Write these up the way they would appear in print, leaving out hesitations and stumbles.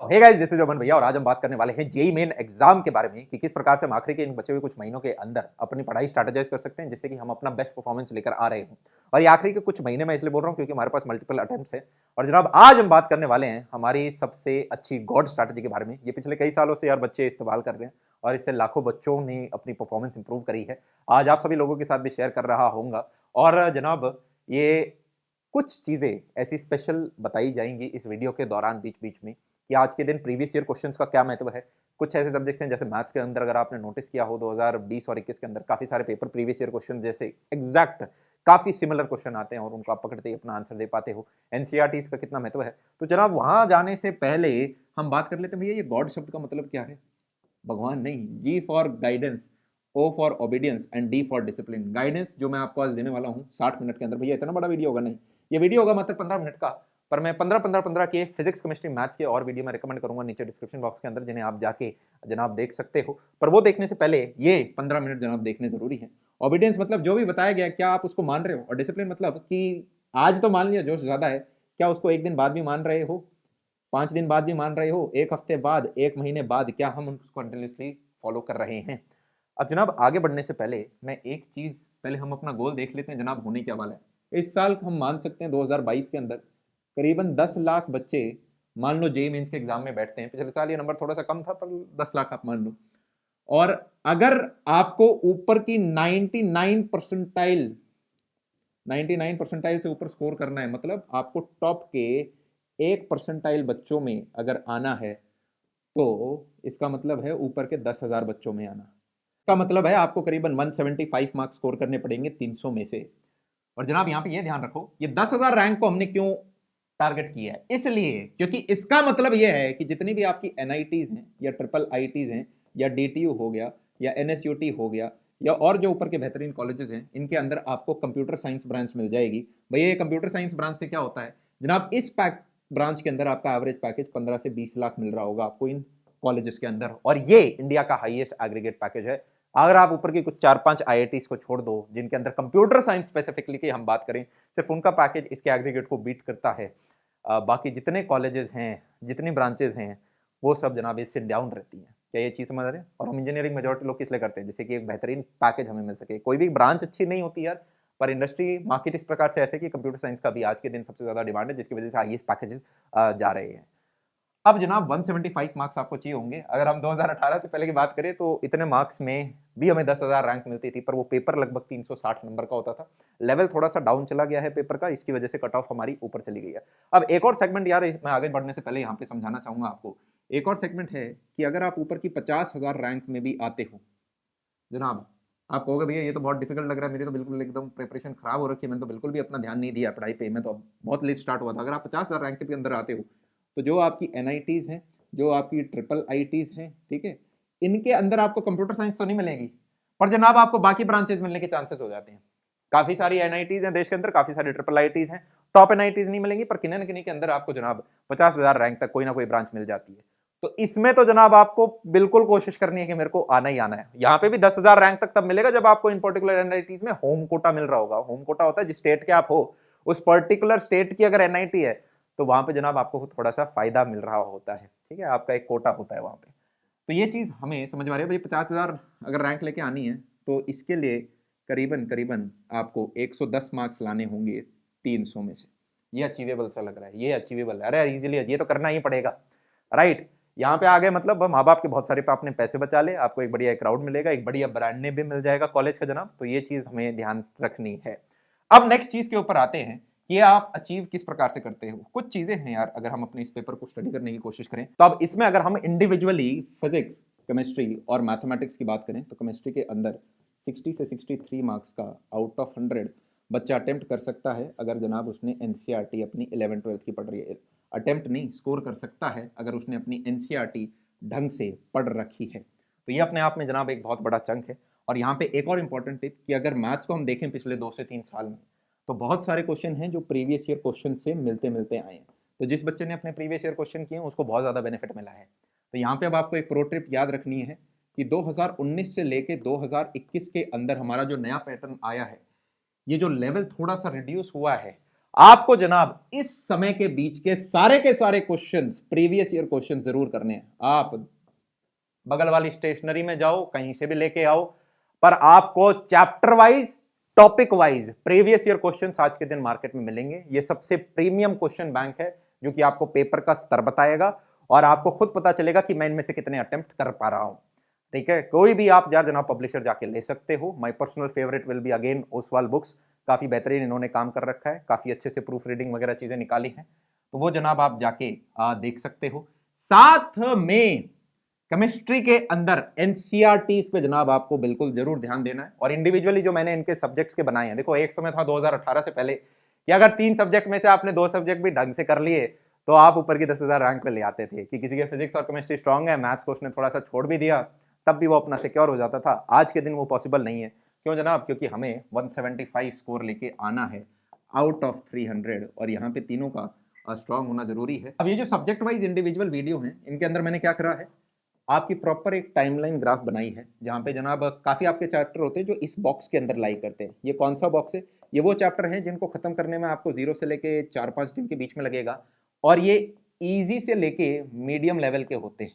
Hey guys, this is अमन भैया और आज हम बात करने वाले हैं जेईई मेन एग्जाम के बारे में कि किस प्रकार से हम आखिरी के इन बचे हुए कुछ महीनों के अंदर अपनी पढ़ाई स्ट्रैटेजाइज कर सकते हैं जिससे कि हम अपना बेस्ट परफॉर्मेंस लेकर आ रहे हों। और ये आखिरी के कुछ महीने में इसलिए बोल रहा हूं क्योंकि हमारे पास मल्टीपल अटेम्प्ट्स हैं। और जनाब आज हम बात करने वाले हैं हमारी सबसे अच्छी गॉड स्ट्रैटेजी के बारे में। ये पिछले कई सालों से यार बच्चे इस्तेमाल कर रहे हैं और इससे लाखों बच्चों ने अपनी परफॉर्मेंस इंप्रूव करी है। आज आप सभी लोगों के साथ भी शेयर कर रहा होऊंगा और जनाब ये कुछ चीजें ऐसी स्पेशल बताई जाएंगी इस वीडियो के दौरान बीच बीच में कि आज के दिन प्रीवियस ईयर क्वेश्चंस का क्या महत्व है। कुछ ऐसे सब्जेक्ट्स हैं जैसे मैथ्स के अंदर अगर आपने नोटिस किया हो 2020 और 21 के अंदर काफी सारे पेपर प्रीवियस ईयर क्वेश्चन जैसे एग्जैक्ट काफी सिमिलर क्वेश्चन आते हैं और उनको आप पकड़ते ही अपना आंसर दे पाते हो। एनसीईआरटी का कितना महत्व है। तो जनाब वहां जाने से पहले हम बात कर लेते हैं भैया ये गॉड शब्द का मतलब क्या है। भगवान नहीं, G for guidance, O for obedience and D for discipline. Guidance जो मैं आपको आज देने वाला हूँ 60 मिनट के अंदर। भैया इतना बड़ा वीडियो होगा नहीं, ये वीडियो होगा मात्र 15 मिनट का, पर मैं 15 के फिजिक्स केमिस्ट्री मैथ्स के और वीडियो में रिकमेंड करूंगा नीचे डिस्क्रिप्शन बॉक्स के अंदर, जिन्हें आप जाके जनाब देख सकते हो। पर वो देखने से पहले ये 15 मिनट जनाब देखने जरूरी है। ओबीडियंस मतलब जो भी बताया गया क्या आप उसको मान रहे हो, और डिसिप्लिन मतलब कि आज तो मान लिया जोश ज्यादा है, क्या उसको एक दिन बाद भी मान रहे हो, 5 दिन बाद भी मान रहे हो, एक हफ्ते बाद, एक महीने बाद, क्या हम उसको कंटिन्यूसली फॉलो कर रहे हैं। अब जनाब आगे बढ़ने से पहले मैं एक चीज, पहले हम अपना गोल देख लेते हैं जनाब होने क्या वाला है। इस साल हम मान सकते हैं 2022 के अंदर करीबन 10 लाख बच्चे मान लो जेईई मेंस के एग्जाम में बैठते हैं। पिछले साल ये नंबर थोड़ा सा कम था पर 10 लाख आप मान लो। और अगर आपको ऊपर की 99 परसेंटाइल से ऊपर स्कोर करना है, मतलब आपको टॉप के 1 परसेंटाइल बच्चों में अगर आना है, तो इसका मतलब है ऊपर के 10,000 बच्चों में आना का मतलब है आपको करीबन 175 मार्क्स स्कोर करने पड़ेंगे 300 में से। और जनाब यहां पे ये ध्यान रखो, ये 10,000 रैंक को हमने क्यों टारगेट किया है, इसलिए क्योंकि इसका मतलब यह है कि जितनी भी आपकी एनआईटीज हैं या ट्रिपल आईटीज हैं या डीटीयू हो गया या एनएसयूटी हो गया या और जो ऊपर के बेहतरीन कॉलेजेस हैं, इनके अंदर आपको कंप्यूटर साइंस ब्रांच मिल जाएगी। भैया ये कंप्यूटर साइंस ब्रांच से क्या होता है जनाब, इस ब्रांच के अंदर आपका एवरेज पैकेज 15 से 20 लाख मिल रहा होगा आपको इन कॉलेजेस के अंदर, और ये इंडिया का हाईएस्ट एग्रीगेट पैकेज है। अगर आप ऊपर की कुछ 4-5 आईआईटीज को छोड़ दो जिनके अंदर कंप्यूटर साइंस स्पेसिफिकली की हम बात करें, सिर्फ उनका पैकेज इसके एग्रीगेट को बीट करता है। बाकी जितने कॉलेजेस हैं, जितनी ब्रांचेस हैं, वो सब जनाब इससे डाउन रहती हैं। क्या ये चीज़ समझ रहे हैं। और हम इंजीनियरिंग मेजॉरिटी लोग किस लिए करते हैं, जिससे कि एक बेहतरीन पैकेज हमें मिल सके। कोई भी ब्रांच अच्छी नहीं होती यार, पर इंडस्ट्री मार्केट इस प्रकार से ऐसे कि कंप्यूटर साइंस का भी आज के दिन सबसे ज़्यादा डिमांड है, जिसकी वजह से हाईएस्ट पैकेजेस जा रहे हैं। अब जनाब 175 मार्क्स आपको चाहिए होंगे। अगर हम 2018 से पहले की बात करें तो इतने मार्क्स में भी हमें 10,000 रैंक मिलती थी, पर वो पेपर लगभग 360 नंबर का होता था। लेवल थोड़ा सा डाउन चला गया है पेपर का, इसकी वजह से कट ऑफ हमारी ऊपर चली गई है। अब एक और सेगमेंट यार, मैं आगे बढ़ने से पहले यहाँ पे समझाना चाहूंगा आपको। एक और सेगमेंट है कि अगर आप ऊपर की 50,000 रैंक में भी आते हो जनाब, आप कहोगे भैया ये तो बहुत डिफिकल्ट लग रहा है, मेरी तो बिल्कुल एकदम प्रिपरेशन खराब हो रखी है, मैंने तो बिल्कुल भी अपना ध्यान नहीं दिया पढ़ाई पे, मैं तो बहुत लेट स्टार्ट हुआ था। अगर आप 50,000 रैंक के अंदर आते हो तो जो आपकी एनआईटीज हैं, जो आपकी ट्रिपल आईटीज हैं, ठीक है, इनके अंदर आपको कंप्यूटर साइंस तो नहीं मिलेगी, पर जनाब आपको बाकी ब्रांचेस मिलने के चांसेस हो जाते हैं। काफी सारी एनआईटीज हैं देश के अंदर, काफी सारी ट्रिपल आईटीज हैं, टॉप एनआईटीज नहीं मिलेंगी, पर किन्हीं न किन्हीं के अंदर आपको जनाब 50,000 रैंक तक कोई ना कोई ब्रांच मिल जाती है। तो इसमें तो जनाब आपको बिल्कुल कोशिश करनी है कि मेरे को आना ही आना है। यहां पे भी 10,000 रैंक तक तब मिलेगा जब आपको इन पर्टिकुलर एनआईटीज में होम कोटा मिल रहा होगा। होम कोटा होता है जिस स्टेट के आप हो, उस पर्टिकुलर स्टेट की अगर एनआईटी है तो वहां पे जनाब आपको थोड़ा सा फायदा मिल रहा होता है, ठीक है, आपका एक कोटा होता है वहां पे। तो ये चीज हमें समझ में आ रही है भाई। 50,000 अगर रैंक लेके आनी है तो इसके लिए करीबन करीबन आपको 110 मार्क्स लाने होंगे 300 में से। ये अचीवेबल सा लग रहा है, ये अचीवेबल है, अरे इजीली, ये तो करना ही पड़ेगा, राइट। यहाँ पे आ गए मतलब माँ बाप के बहुत सारे पे आपने पैसे बचा ले, आपको एक बढ़िया क्राउड मिलेगा, एक बढ़िया ब्रांड नेम भी मिल जाएगा कॉलेज का जनाब। तो ये चीज हमें ध्यान रखनी है। अब नेक्स्ट चीज के ऊपर आते हैं कि आप अचीव किस प्रकार से करते हो। कुछ चीजें हैं यार, अगर हम अपने इस पेपर को स्टडी करने की कोशिश करें तो अब इसमें अगर हम इंडिविजुअली फिजिक्स, केमिस्ट्री और मैथमेटिक्स की बात करें तो केमिस्ट्री के अंदर 60 से 63 मार्क्स का आउट ऑफ 100 बच्चा अटेम्प्ट कर सकता है अगर जनाब उसने एनसीईआरटी अपनी 11th-12th की पढ़ रही है। अटेम्प्ट नहीं, स्कोर कर सकता है अगर उसने अपनी एनसीईआरटी ढंग से पढ़ रखी है। तो ये अपने आप में जनाब एक बहुत बड़ा चंक है। और यहाँ पे एक और इंपॉर्टेंट टिप कि अगर मैथ्स को हम देखें पिछले 2 से 3 साल में, तो बहुत सारे क्वेश्चन हैं जो प्रीवियस ईयर क्वेश्चन से मिलते मिलते आए हैं। तो जिस बच्चे ने अपने प्रीवियस ईयर क्वेश्चन किए उसको बहुत ज़्यादा बेनिफिट मिला है। तो यहाँ पे अब आपको एक प्रो ट्रिप याद रखनी है कि 2019 से लेके 2021 के अंदर हमारा जो नया पैटर्न आया है, ये जो लेवल थोड़ा सा रिड्यूस हुआ है, आपको जनाब इस समय के बीच के सारे क्वेश्चंस, प्रीवियस ईयर क्वेश्चन जरूर करने हैं। आप बगल वाली स्टेशनरी में जाओ, कहीं से भी लेके आओ, पर आपको chapter wise, topic wise previous year questions आज के दिन मार्केट में मिलेंगे। ये सबसे प्रीमियम क्वेश्चन बैंक है जो कि आपको पेपर का स्तर बताएगा और आपको खुद पता चलेगा कि मैं इनमें से कितने अटेम्प्ट कर पा रहा हूं। ठीक है, कोई भी आप जनाब पब्लिशर जाके ले सकते हो। My personal favourite will be again Oswal books, काफी बेहतरीन इन्होंने काम कर रखा है, काफी अच्छे से प्रूफ रीडिंग वगैरह चीजें निकाली हैं, तो वो जनाब आप जाके देख सकते हो। साथ में केमिस्ट्री के अंदर एनसीईआरटीज पे जनाब आपको बिल्कुल जरूर ध्यान देना है। और इंडिविजुअली जो मैंने इनके सब्जेक्ट्स के बनाए हैं, देखो एक समय था 2018 से पहले कि अगर 3 सब्जेक्ट में से आपने 2 सब्जेक्ट भी ढंग से कर लिए तो आप ऊपर की 10,000 रैंक पे ले आते थे, कि किसी के फिजिक्स और केमिस्ट्री स्ट्रांग है, मैथ्स को उसने थोड़ा सा छोड़ भी दिया तब भी वो अपना सिक्योर हो जाता था। आज के दिन वो पॉसिबल नहीं है। क्यों जनाब? क्योंकि हमें 175 स्कोर लेके आना है आउट ऑफ 300, और यहाँ पे तीनों का स्ट्रांग होना जरूरी है। अब ये जो सब्जेक्ट वाइज इंडिविजुअल वीडियो हैं, इनके अंदर मैंने क्या करा है, आपकी प्रॉपर एक टाइमलाइन ग्राफ बनाई है, जहाँ पे जनाब काफ़ी आपके चैप्टर होते हैं जो इस बॉक्स के अंदर लाई करते हैं। ये कौन सा बॉक्स है? ये वो चैप्टर हैं जिनको खत्म करने में आपको 0 से लेके 4-5 दिन के बीच में लगेगा, और ये ईजी से लेके मीडियम लेवल के होते हैं।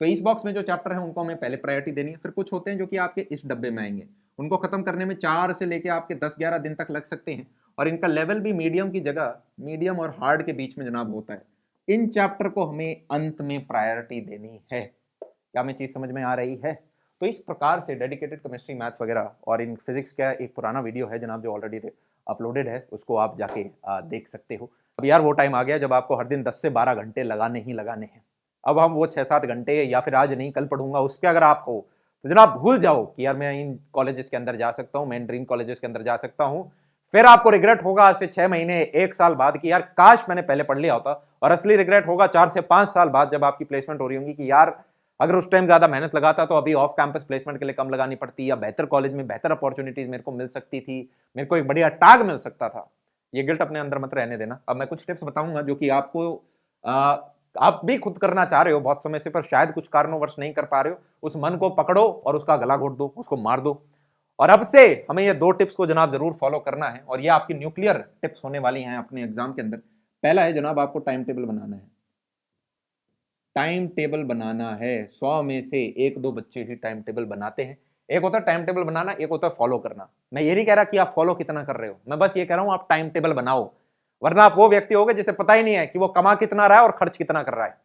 तो इस बॉक्स में जो चैप्टर है उनको हमें पहले प्रायोरिटी देनी है। फिर कुछ होते हैं जो कि आपके इस डब्बे में आएंगे, उनको खत्म करने में 4 से लेके आपके 10-11 दिन तक लग सकते हैं, और इनका लेवल भी मीडियम की जगह मीडियम और हार्ड के बीच में जनाब होता है। इन चैप्टर को हमें अंत में प्रायोरिटी देनी है। क्या हमें चीज समझ में आ रही है? तो इस प्रकार से डेडिकेटेड केमिस्ट्री, मैथ्स वगैरह और इन फिजिक्स का एक पुराना वीडियो है जनाब जो ऑलरेडी अपलोडेड है, उसको आप जाके देख सकते हो। अब यार वो टाइम आ गया जब आपको हर दिन 10 से 12 घंटे लगाने ही लगाने हैं। अब हम वो 6-7 घंटे या फिर आज नहीं कल पढ़ूंगा उस पर अगर आप हो तो जनाब भूल जाओ कि यार मैं इन कॉलेजेस के अंदर जा सकता हूँ, मैं इन ड्रीम कॉलेजेस के अंदर जा सकता हूँ। फिर आपको रिग्रेट होगा आज से 6 महीने 1 साल बाद कि यार काश मैंने पहले पढ़ लिया होता, और असली रिग्रेट होगा 4 से 5 साल बाद जब आपकी प्लेसमेंट हो रही होगी कि यार अगर उस टाइम ज्यादा मेहनत लगाता तो अभी ऑफ कैंपस प्लेसमेंट के लिए कम लगानी पड़ती, या बेहतर कॉलेज में बेहतर अपॉर्चुनिटीज मेरे को मिल सकती थी, मेरे को एक बढ़िया टैग मिल सकता था। ये गिल्ट अपने अंदर मत रहने देना। अब मैं कुछ टिप्स बताऊंगा जो कि आपको आप भी खुद करना चाह रहे हो बहुत समय से, पर शायद कुछ कारणोंवश नहीं कर पा रहे हो। उस मन को पकड़ो और उसका गला घोट दो, उसको मार दो। और अब से हमें ये 2 टिप्स को जनाब जरूर फॉलो करना है, और ये आपकी न्यूक्लियर टिप्स होने वाली हैं अपने एग्जाम के अंदर। पहला है जनाब, आपको टाइम टेबल बनाना है। टाइम टेबल बनाना है। 100 में से 1-2 बच्चे ही टाइम टेबल बनाते हैं। एक होता है टाइम टेबल बनाना, एक होता है फॉलो करना। मैं ये नहीं कह रहा कि आप फॉलो कितना कर रहे हो, मैं बस ये कह रहा हूं आप टाइम टेबल बनाओ, वरना आप वो व्यक्ति होगे जिसे पता ही नहीं है कि वो कमा कितना रहा है और खर्च कितना कर रहा है।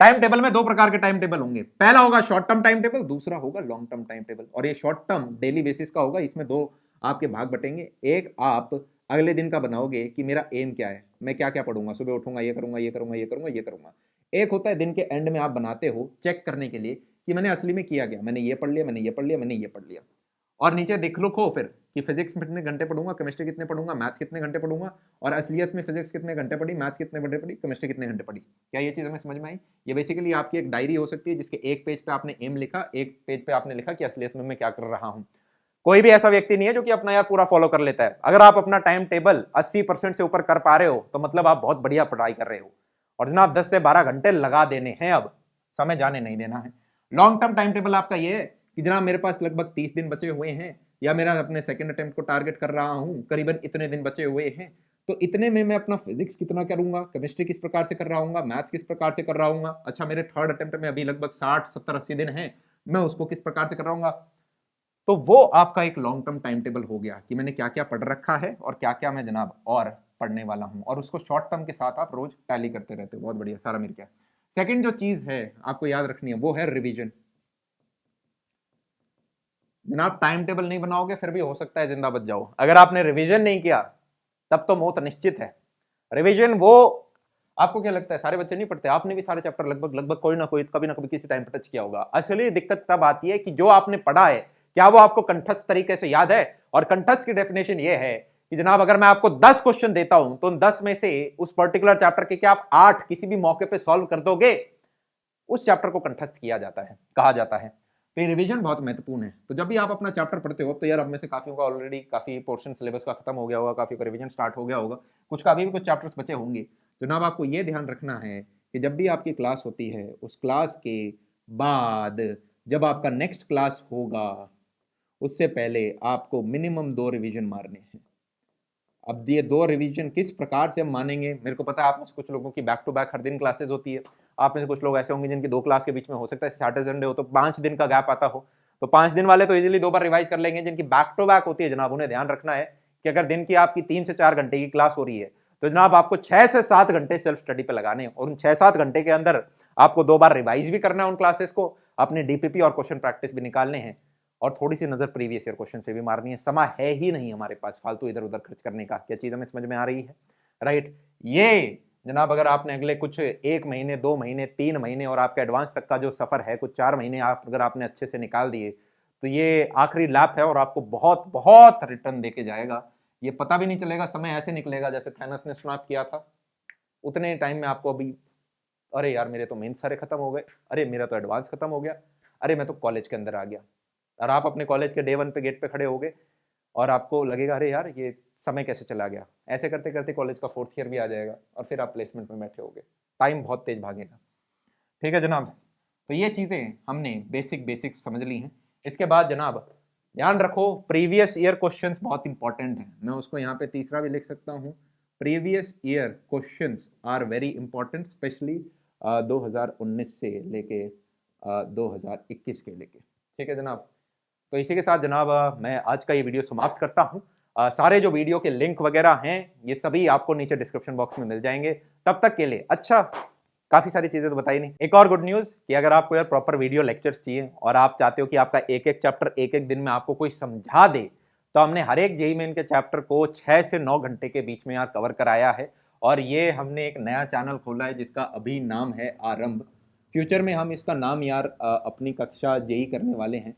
टाइम टेबल में 2 प्रकार के टाइम टेबल होंगे। पहला होगा शॉर्ट टर्म टाइम टेबल, दूसरा होगा लॉन्ग टर्म टाइम टेबल। और ये शॉर्ट टर्म डेली बेसिस का होगा, इसमें 2 आपके भाग बटेंगे। एक आप अगले दिन का बनाओगे कि मेरा एम क्या है, मैं क्या क्या पढ़ूंगा, सुबह उठूंगा ये करूंगा ये करूंगा ये करूंगा ये करूंगा। एक होता है दिन के एंड में आप बनाते हो चेक करने के लिए कि मैंने असली में किया क्या, मैंने ये पढ़ लिया, मैंने ये पढ़ लिया, मैंने ये पढ़ लिया। और नीचे देख लो फिर कि फिजिक्स में कितने घंटे पढ़ूंगा, केमिस्ट्री कितने पढ़ूंगा, मैथ्स कितने घंटे पढ़ूंगा, और असलियत में फिजिक्स कितने घंटे पढ़ी, मैथ्स कितने घंटे पढ़ी, केमिस्ट्री कितने घंटे पढ़ी। क्या ये चीज़ हमें समझ में आई? ये बेसिकली आपकी एक डायरी हो सकती है जिसके एक पेज पे आपने एम लिखा, एक पेज पे आपने लिखा कि असलियत में मैं क्या कर रहा हूं। कोई भी ऐसा व्यक्ति नहीं है जो कि अपना यार पूरा फॉलो कर लेता है। अगर आप अपना टाइम टेबल 80% से ऊपर कर पा रहे हो तो मतलब आप बहुत बढ़िया पढ़ाई कर रहे हो। और जनाब 10 से 12 घंटे लगा देने हैं, अब समय जाने नहीं देना है। लॉन्ग टर्म टाइम टेबल आपका ये है कि जनाब मेरे पास लगभग 30 दिन बचे हुए हैं, या मेरा अपने सेकंड अटेम्प्ट को टारगेट कर रहा हूं, करीबन इतने दिन बचे हुए हैं, तो इतने में मैं अपना फिजिक्स कितना करूंगा, केमिस्ट्री किस प्रकार से कर रहा हूँ, मैथ्स किस प्रकार से कर रहा हूँ, अच्छा मेरे थर्ड अटेम्प्ट में अभी लगभग 60-70-80 दिन है, मैं उसको किस प्रकार से कर रहा हूँ। तो वो आपका एक लॉन्ग टर्म टाइम टेबल हो गया कि मैंने क्या क्या पढ़ रखा है और क्या क्या मैं जनाब और पढ़ने वाला हूं, और उसको शॉर्ट टर्म के साथ आप रोज टैली करते रहते हो। बहुत बढ़िया, सारा मिल गया। सेकंड जो चीज है आपको याद रखनी है वो है रिवीजन। जनाब टाइम टेबल नहीं बनाओगे फिर भी हो सकता है जिंदा बच जाओ, अगर आपने रिवीजन नहीं किया तब तो मौत निश्चित है। रिवीजन वो, आपको क्या लगता है सारे बच्चे नहीं पढ़ते? आपने भी सारे चैप्टर लगभग लगभग कोई ना कोई कभी ना कभी किसी टाइम पर टच किया होगा। असली दिक्कत तब आती है कि जो आपने पढ़ा है क्या वो आपको कंठस्थ तरीके से याद है। और कंठस्थ की डेफिनेशन ये है कि जनाब अगर मैं आपको 10 क्वेश्चन देता हूं तो उन 10 में से उस पर्टिकुलर चैप्टर के क्या आप 8 किसी भी मौके पे सॉल्व कर दोगे, उस चैप्टर को कंठस्थ किया जाता है, कहा जाता है। तो ये रिवीजन बहुत महत्वपूर्ण है। तो जब भी आप अपना चैप्टर पढ़ते हो तो यार अब में से काफियों का ऑलरेडी काफी पोर्शन सिलेबस का खत्म हो गया होगा, काफी का रिवीजन स्टार्ट हो गया होगा, कुछ का अभी भी कुछ चैप्टर्स बचे होंगे। जनाब आपको ये ध्यान रखना है कि जब भी आपकी क्लास होती है उस क्लास के बाद जब आपका नेक्स्ट क्लास होगा उससे पहले आपको मिनिमम 2 रिवीजन मारने हैं। अब ये 2 रिवीजन किस प्रकार से हम मानेंगे, मेरे को पता है आप में से कुछ लोगों की बैक टू बैक हर दिन क्लासेस होती है, आप में से कुछ लोग ऐसे होंगे जिनकी 2 क्लास के बीच में हो सकता है सैटरडे संडे हो तो 5 दिन का गैप आता हो, तो 5 दिन वाले तो इजीली 2 बार रिवाइज कर लेंगे। जिनकी बैक टू बैक होती है जनाब, उन्हें ध्यान रखना है कि अगर दिन की आपकी 3 से 4 घंटे की क्लास हो रही है तो जनाब आपको 6 से 7 घंटे सेल्फ स्टडी पे लगाने हैं, और उन 6-7 घंटे के अंदर आपको 2 बार रिवाइज भी करना है उन क्लासेस को, अपने डीपीपी और क्वेश्चन प्रैक्टिस भी निकालने हैं, और थोड़ी सी नजर प्रीवियस ईयर क्वेश्चन पे भी मारनी है। समय है ही नहीं हमारे पास फालतू इधर उधर खर्च करने का। क्या चीज हमें समझ में आ रही है? राइट। ये जनाब अगर आपने अगले कुछ 1 महीने 2 महीने 3 महीने और आपका एडवांस तक का जो सफर है कुछ 4 महीने आप अगर आपने अच्छे से निकाल दिए तो ये आखिरी लैप है और आपको बहुत बहुत रिटर्न देके जाएगा। ये पता भी नहीं चलेगा, समय ऐसे निकलेगा जैसे थैनस ने स्नैप किया था। उतने टाइम में आपको अभी अरे यार मेरे तो मेन सारे खत्म हो गए, अरे मेरा तो एडवांस खत्म हो गया, अरे मैं तो कॉलेज के अंदर आ गया। और आप अपने कॉलेज के डे 1 पे गेट पे खड़े होगे और आपको लगेगा अरे यार ये समय कैसे चला गया। ऐसे करते करते कॉलेज का 4th ईयर भी आ जाएगा और फिर आप प्लेसमेंट में बैठे होगे। टाइम बहुत तेज भागेगा। ठीक है जनाब, तो ये चीज़ें हमने बेसिक समझ ली हैं। इसके बाद जनाब ध्यान रखो प्रीवियस ईयर क्वेश्चंस बहुत इंपॉर्टेंट हैं। मैं उसको यहाँ पे तीसरा भी लिख सकता हूँ, previous year questions are very important, especially 2019 से लेके 2021 के लेके। ठीक है जनाब, तो इसी के साथ जनाब मैं आज का ये वीडियो समाप्त करता हूँ। सारे जो वीडियो के लिंक वगैरह हैं ये सभी आपको नीचे डिस्क्रिप्शन बॉक्स में मिल जाएंगे। तब तक के लिए अच्छा, काफ़ी सारी चीज़ें तो बताई नहीं। एक और गुड न्यूज़ कि अगर आपको यार प्रॉपर वीडियो लेक्चर्स चाहिए और आप चाहते हो कि आपका एक एक चैप्टर एक एक दिन में आपको कोई समझा दे, तो हमने हर एक जेईई मेन के चैप्टर को 6 से 9 घंटे के बीच में यार कवर कराया है। और ये हमने एक नया चैनल खोला है जिसका अभी नाम है आरंभ। फ्यूचर में हम इसका नाम यार अपनी कक्षा जेईई करने वाले हैं।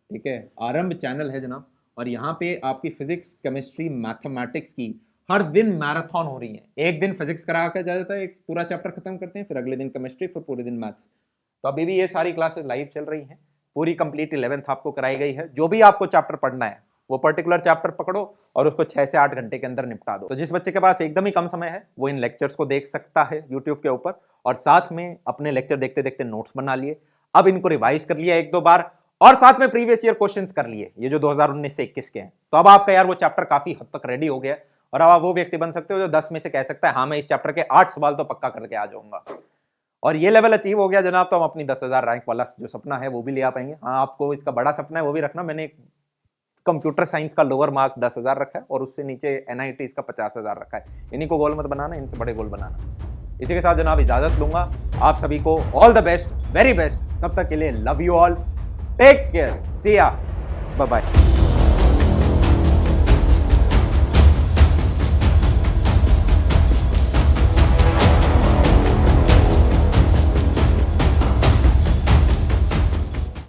ठीक है, आरंभ चैनल है जनाब, और यहाँ पे आपकी फिजिक्स केमिस्ट्री मैथमेटिक्स की हर दिन मैराथन हो रही है। एक दिन फिजिक्स करा कर जाता है, एक पूरा चैप्टर खत्म करते हैं, फिर अगले दिन केमिस्ट्री, फिर पूरे दिन मैथ्स। तो अभी भी ये सारी क्लासेस लाइव चल रही हैं। पूरी कंप्लीट 11th आपको कराई गई है। जो भी आपको चैप्टर पढ़ना है वो पर्टिकुलर चैप्टर पकड़ो और उसको 6 से 8 घंटे के अंदर निपटा दो। तो जिस बच्चे के पास एकदम ही कम समय है वो इन लेक्चर्स को देख सकता है यूट्यूब के ऊपर, और साथ में अपने लेक्चर देखते देखते नोट्स बना लिए, अब इनको रिवाइज कर लिया 1-2 बार, और साथ में प्रीवियस ईयर क्वेश्चंस कर लिए ये जो 2019 से 21 के हैं। तो अब आपका यार वो चैप्टर काफी हद तक रेडी हो गया, और अब आप वो व्यक्ति बन सकते हो जो 10 में से कह सकता है हाँ मैं इस चैप्टर के 8 सवाल तो पक्का करके आ जाऊंगा। और ये लेवल अचीव हो गया जनाब तो हम अपनी 10,000 रैंक वाला जो सपना है वो भी ले आ पाएंगे। हाँ, आपको इसका बड़ा सपना है वो भी रखना। मैंने कंप्यूटर साइंस का लोअर मार्क 10,000 रखा है और उससे नीचे NIT का 50,000 रखा है। इन्हीं को गोल मत बनाना, इनसे बड़े गोल बनाना। इसी के साथ जनाब इजाजत लूंगा। आप सभी को all the best, very best. तब तक के लिए love you all, take care, see ya, bye bye.